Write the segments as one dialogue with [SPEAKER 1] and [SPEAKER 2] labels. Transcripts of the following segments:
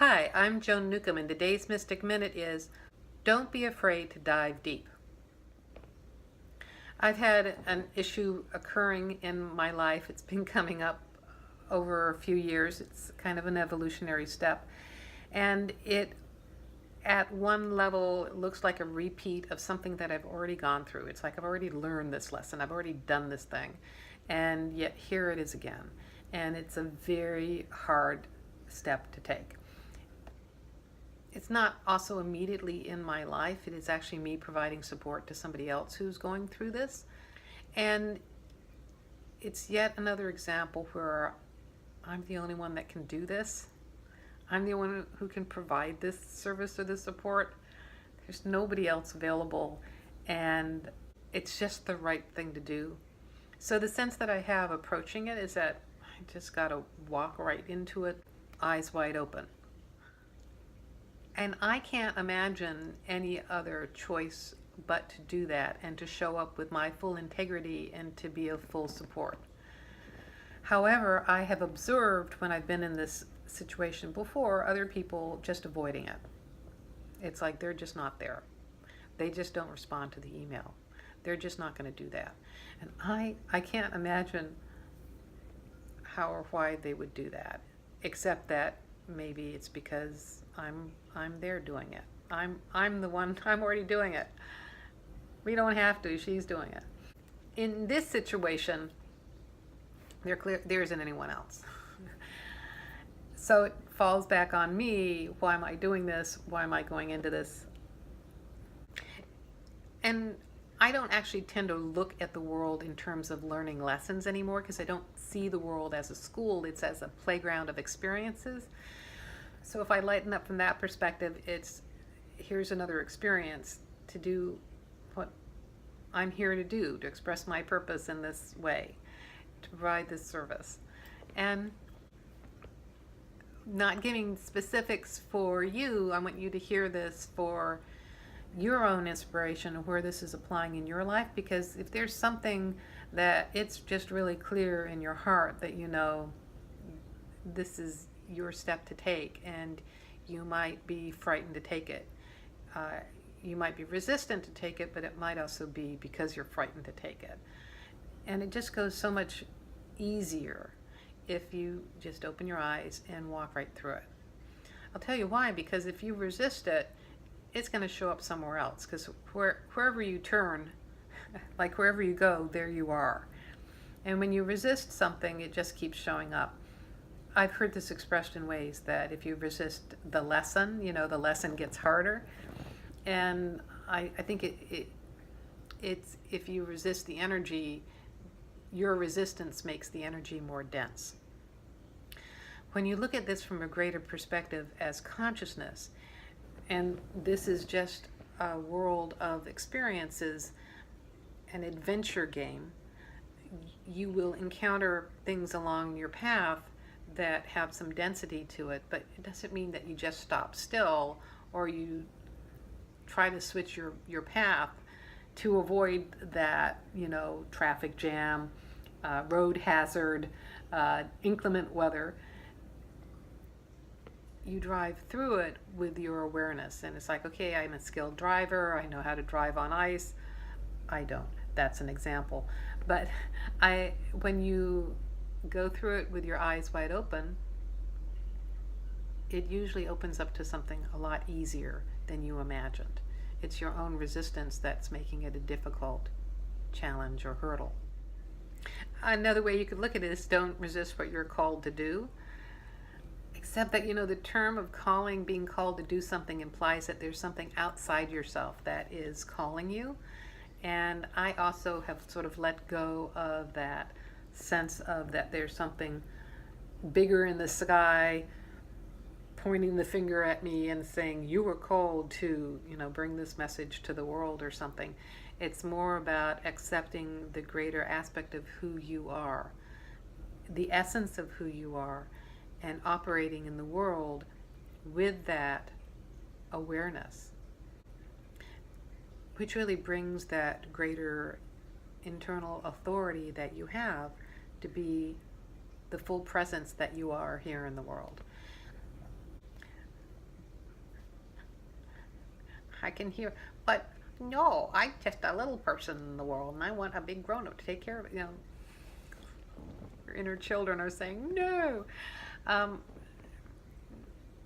[SPEAKER 1] Hi, I'm Joan Newcomb, and today's Mystic Minute is don't be afraid to dive deep. I've had an issue occurring in my life. It's been coming up over a few years. It's kind of an evolutionary step. And it, at one level, it looks like a repeat of something that I've already gone through. It's like I've already learned this lesson. I've already done this thing. And yet here it is again. And it's a very hard step to take. It's not also immediately in my life. It is actually me providing support to somebody else who's going through this. And it's yet another example where I'm the only one that can do this. I'm the one who can provide this service or this support. There's nobody else available, and it's just the right thing to do. So the sense that I have approaching it is that I just got to walk right into it, eyes wide open. And I can't imagine any other choice but to do that and to show up with my full integrity and to be of full support. However, I have observed when I've been in this situation before, other people just avoiding it. It's like they're just not there. They just don't respond to the email. They're just not going to do that. And I can't imagine how or why they would do that, except that maybe it's because I'm there doing it. I'm the one. I'm already doing it. We don't have to. She's doing it. In this situation, there isn't anyone else. So it falls back on me. Why am I doing this? Why am I going into this? And I don't actually tend to look at the world in terms of learning lessons anymore, because I don't see the world as a school. It's as a playground of experiences. So if I lighten up from that perspective, it's here's another experience to do what I'm here to do, to express my purpose in this way, to provide this service. And not giving specifics for you, I want you to hear this for your own inspiration of where this is applying in your life, because if there's something that it's just really clear in your heart that you know this is your step to take, and you might be frightened to take it. You might be resistant to take it, but it might also be because you're frightened to take it. And it just goes so much easier if you just open your eyes and walk right through it. I'll tell you why, because if you resist it, it's going to show up somewhere else, because wherever you turn, like wherever you go, there you are. And when you resist something, it just keeps showing up. I've heard this expressed in ways that if you resist the lesson, the lesson gets harder. And I think it's if you resist the energy, your resistance makes the energy more dense. When you look at this from a greater perspective as consciousness, and this is just a world of experiences, an adventure game, you will encounter things along your path that have some density to it, but it doesn't mean that you just stop still or you try to switch your path to avoid that, traffic jam, road hazard, inclement weather. You drive through it with your awareness, and it's like, okay, I'm a skilled driver. I know how to drive on ice. I don't. That's an example. But when you go through it with your eyes wide open, it usually opens up to something a lot easier than you imagined. It's your own resistance that's making it a difficult challenge or hurdle. Another way you could look at it is don't resist what you're called to do. Except that, the term of calling, being called to do something, implies that there's something outside yourself that is calling you. And I also have sort of let go of that sense of that there's something bigger in the sky pointing the finger at me and saying you were called to bring this message to the world or something. It's more about accepting the greater aspect of who you are, the essence of who you are, and operating in the world with that awareness, which really brings that greater internal authority that you have to be the full presence that you are here in the world. can hear, but no, I'm just a little person in the world and I want a big grown-up to take care of it. Your inner children are saying, no.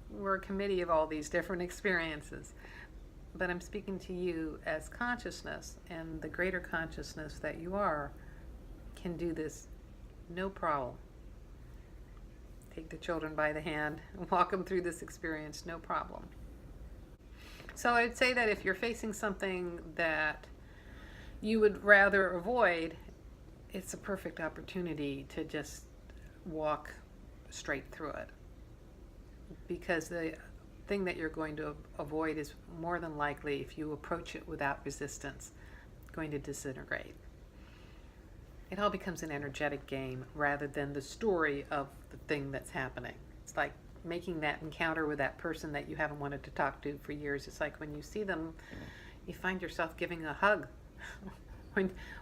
[SPEAKER 1] We're a committee of all these different experiences. But I'm speaking to you as consciousness, and the greater consciousness that you are can do this no problem. Take the children by the hand and walk them through this experience, no problem. So I'd say that if you're facing something that you would rather avoid, it's a perfect opportunity to just walk straight through it. Because the thing that you're going to avoid is more than likely, if you approach it without resistance, going to disintegrate. It all becomes an energetic game rather than the story of the thing that's happening. It's like making that encounter with that person that you haven't wanted to talk to for years. It's like when you see them, you find yourself giving a hug.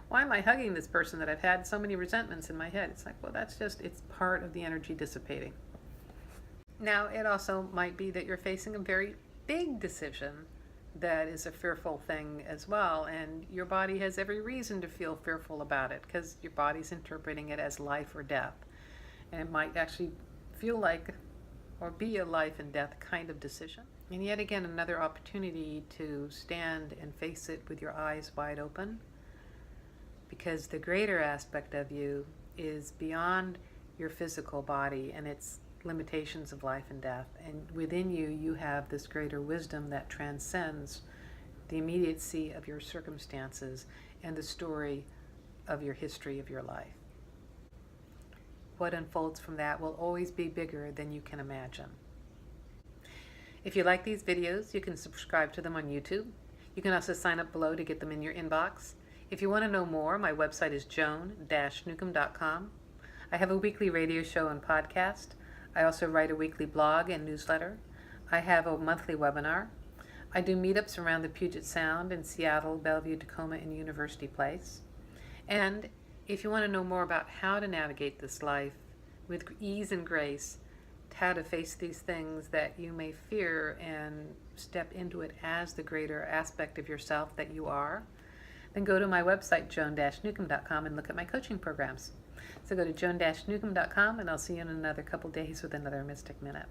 [SPEAKER 1] Why am I hugging this person that I've had so many resentments in my head? It's like, well, that's just, it's part of the energy dissipating. Now, it also might be that you're facing a very big decision that is a fearful thing as well, and your body has every reason to feel fearful about it because your body's interpreting it as life or death. And it might actually feel like or be a life and death kind of decision. And yet again, another opportunity to stand and face it with your eyes wide open, because the greater aspect of you is beyond your physical body and its limitations of life and death. And within you, you have this greater wisdom that transcends the immediacy of your circumstances and the story of your history of your life. What unfolds from that will always be bigger than you can imagine. If you like these videos, you can subscribe to them on YouTube. You can also sign up below to get them in your inbox. If you want to know more, my website is joan-newcomb.com. I have a weekly radio show and podcast. I also write a weekly blog and newsletter. I have a monthly webinar. I do meetups around the Puget Sound in Seattle, Bellevue, Tacoma, and University Place. And if you want to know more about how to navigate this life with ease and grace, how to face these things that you may fear and step into it as the greater aspect of yourself that you are, then go to my website, joan-newcomb.com, and look at my coaching programs. So go to joan-newcomb.com, and I'll see you in another couple days with another Mystic Minute.